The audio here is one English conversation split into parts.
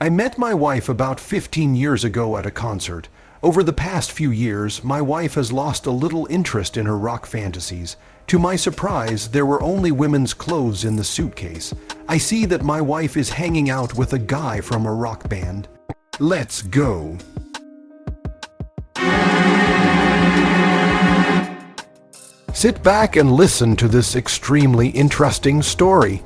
I met my wife about 15 years ago at a concert. Over the past few years, my wife has lost a little interest in her rock fantasies. To my surprise, there were only women's clothes in the suitcase. I see that my wife is hanging out with a guy from a rock band. Let's go. Sit back and listen to this extremely interesting story.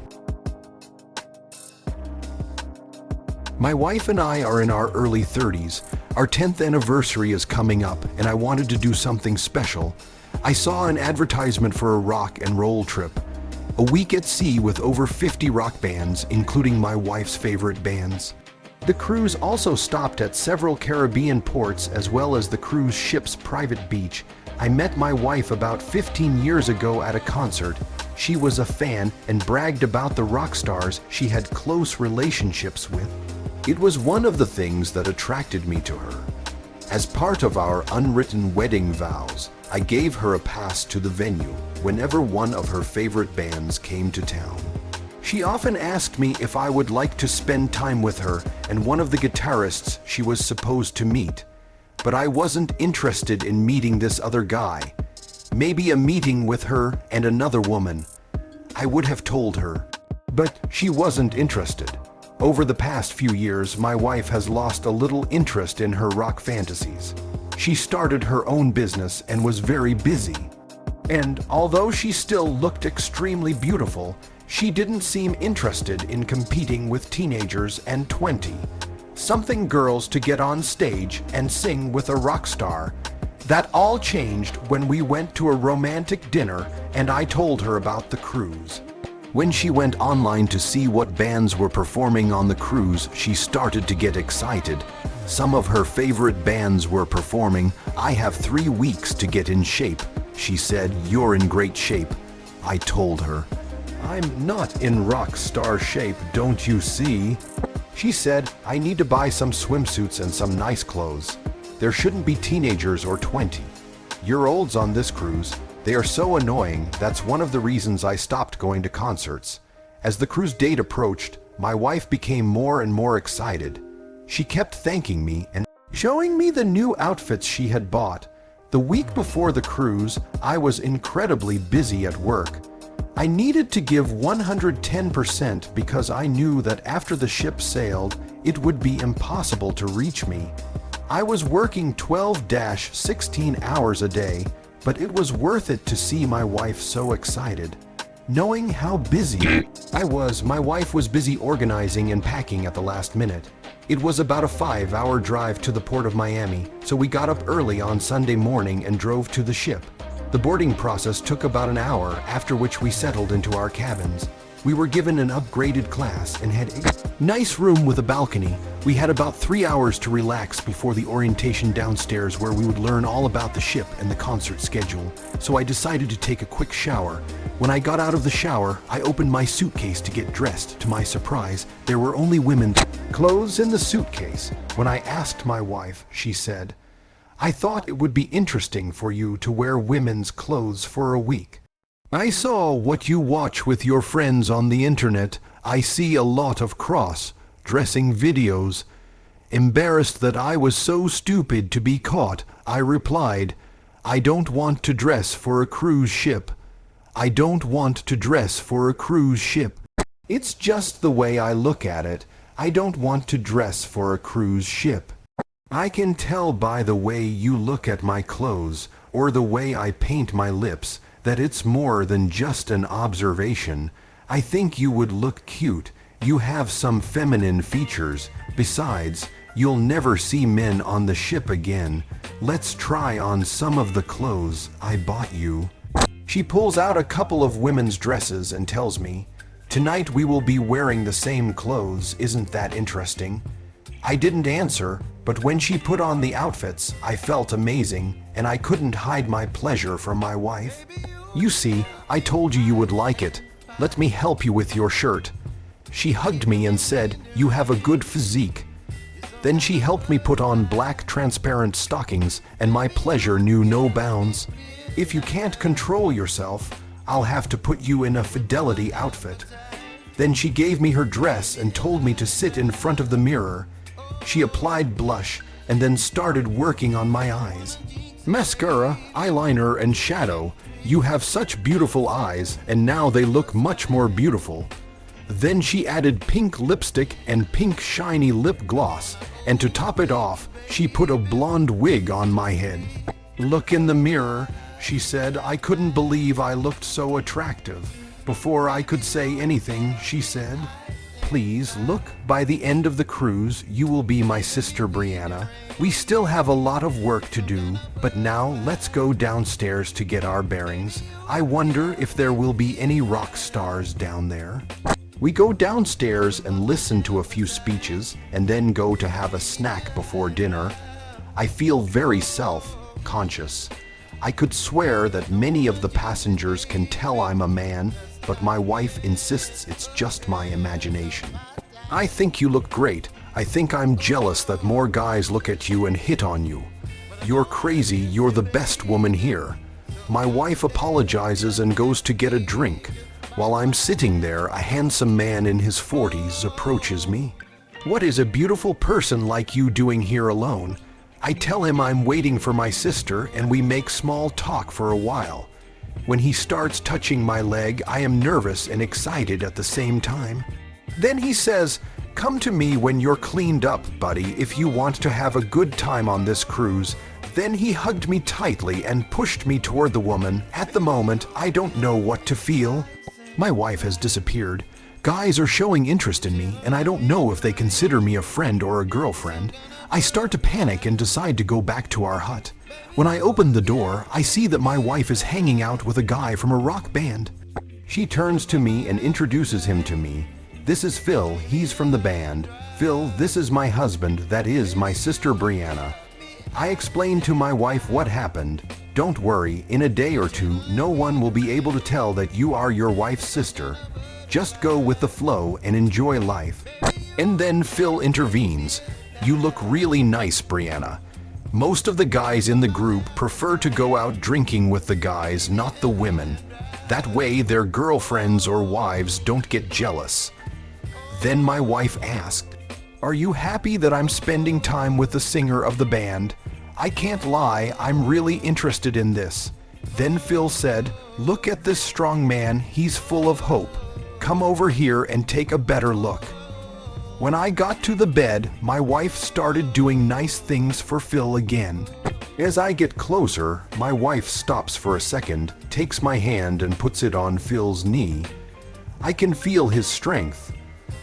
My wife and I are in our early 30s. Our 10th anniversary is coming up, and I wanted to do something special. I saw an advertisement for a rock and roll trip. A week at sea with over 50 rock bands, including my wife's favorite bands. The cruise also stopped at several Caribbean ports as well as the cruise ship's private beach. I met my wife about 15 years ago at a concert. She was a fan and bragged about the rock stars she had close relationships with. It was one of the things that attracted me to her. As part of our unwritten wedding vows, I gave her a pass to the venue whenever one of her favorite bands came to town. She often asked me if I would like to spend time with her and one of the guitarists she was supposed to meet. But I wasn't interested in meeting this other guy. Maybe a meeting with her and another woman. I would have told her. But she wasn't interested. Over the past few years, my wife has lost a little interest in her rock fantasies. She started her own business and was very busy. And although she still looked extremely beautiful, she didn't seem interested in competing with teenagers and 20-something girls to get on stage and sing with a rock star. That all changed when we went to a romantic dinner and I told her about the cruise. When she went online to see what bands were performing on the cruise, she started to get excited. Some of her favorite bands were performing. I have 3 weeks to get in shape. She said, "You're in great shape." I told her, "I'm not in rock star shape, don't you see?" She said, "I need to buy some swimsuits and some nice clothes. There shouldn't be teenagers or 20-year-olds on this cruise. They are so annoying. That's one of the reasons I stopped going to concerts." As the cruise date approached, my wife became more and more excited. She kept thanking me and showing me the new outfits she had bought. The week before the cruise, I was incredibly busy at work. I needed to give 110% because I knew that after the ship sailed, it would be impossible to reach me. I was working 12-16 hours a day, but it was worth it to see my wife so excited. Knowing how busy I was, my wife was busy organizing and packing at the last minute. It was about a 5-hour drive to the port of Miami, so we got up early on Sunday morning and drove to the ship. The boarding process took about an hour, after which we settled into our cabins. We were given an upgraded class and had a nice room with a balcony. We had about 3 hours to relax before the orientation downstairs where we would learn all about the ship and the concert schedule, so I decided to take a quick shower. When I got out of the shower, I opened my suitcase to get dressed. To my surprise, there were only women's clothes in the suitcase. When I asked my wife, she said, "I thought it would be interesting for you to wear women's clothes for a week. I saw what you watch with your friends on the internet. I see a lot of cross-dressing videos." Embarrassed that I was so stupid to be caught, I replied, "I don't want to dress for a cruise ship. I don't want to dress for a cruise ship. It's just the way I look at it. I don't want to dress for a cruise ship. I can tell by the way you look at my clothes or the way I paint my lips that it's more than just an observation. I think you would look cute. You have some feminine features. Besides, you'll never see men on the ship again. Let's try on some of the clothes I bought you." She pulls out a couple of women's dresses and tells me, "Tonight we will be wearing the same clothes. Isn't that interesting?" I didn't answer, but when she put on the outfits, I felt amazing, and I couldn't hide my pleasure from my wife. "You see, I told you you would like it. Let me help you with your shirt." She hugged me and said, "You have a good physique." Then she helped me put on black transparent stockings, and my pleasure knew no bounds. "If you can't control yourself, I'll have to put you in a fidelity outfit." Then she gave me her dress and told me to sit in front of the mirror. She applied blush and then started working on my eyes. Mascara, eyeliner, and shadow. You have such beautiful eyes, and now they look much more beautiful. Then she added pink lipstick and pink shiny lip gloss, and to top it off, she put a blonde wig on my head. Look in the mirror, she said. I couldn't believe I looked so attractive. Before I could say anything, she said, "Please look, by the end of the cruise, you will be my sister Brianna. We still have a lot of work to do, but now let's go downstairs to get our bearings. I wonder if there will be any rock stars down there." We go downstairs and listen to a few speeches, and then go to have a snack before dinner. I feel very self-conscious. I could swear that many of the passengers can tell I'm a man, but my wife insists it's just my imagination. "I think you look great. I think I'm jealous that more guys look at you and hit on you. You're crazy, you're the best woman here." My wife apologizes and goes to get a drink. While I'm sitting there, a handsome man in his 40s approaches me. "What is a beautiful person like you doing here alone?" I tell him I'm waiting for my sister, and we make small talk for a while. When he starts touching my leg, I am nervous and excited at the same time. Then he says, "Come to me when you're cleaned up, buddy, if you want to have a good time on this cruise." Then he hugged me tightly and pushed me toward the woman. At the moment, I don't know what to feel. My wife has disappeared. Guys are showing interest in me, and I don't know if they consider me a friend or a girlfriend. I start to panic and decide to go back to our hut. When I open the door, I see that my wife is hanging out with a guy from a rock band. She turns to me and introduces him to me. "This is Phil, he's from the band. Phil, this is my husband, that is my sister Brianna." I explained to my wife what happened. "Don't worry, in a day or two, no one will be able to tell that you are your wife's sister. Just go with the flow and enjoy life." And then Phil intervenes. "You look really nice, Brianna. Most of the guys in the group prefer to go out drinking with the guys, not the women. That way their girlfriends or wives don't get jealous." Then my wife asked, "Are you happy that I'm spending time with the singer of the band? I can't lie, I'm really interested in this." Then Phil said, "Look at this strong man, he's full of hope. Come over here and take a better look." When I got to the bed, my wife started doing nice things for Phil again. As I get closer, my wife stops for a second, takes my hand and puts it on Phil's knee. I can feel his strength.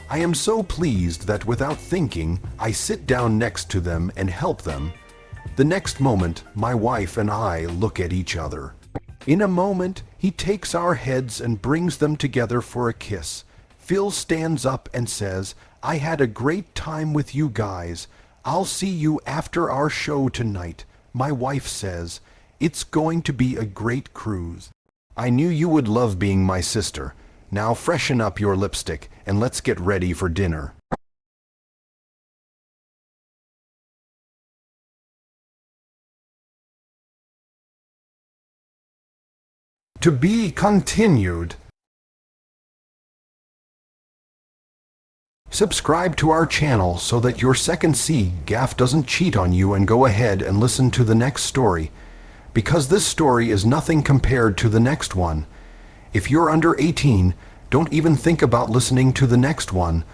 I am so pleased that without thinking, I sit down next to them and help them. The next moment, my wife and I look at each other. In a moment, he takes our heads and brings them together for a kiss. Phil stands up and says, "I had a great time with you guys. I'll see you after our show tonight." My wife says, "It's going to be a great cruise. I knew you would love being my sister. Now freshen up your lipstick and let's get ready for dinner." To be continued. Subscribe to our channel so that your second C gaff doesn't cheat on you, and go ahead and listen to the next story, because this story is nothing compared to the next one. If you're under 18, don't even think about listening to the next one.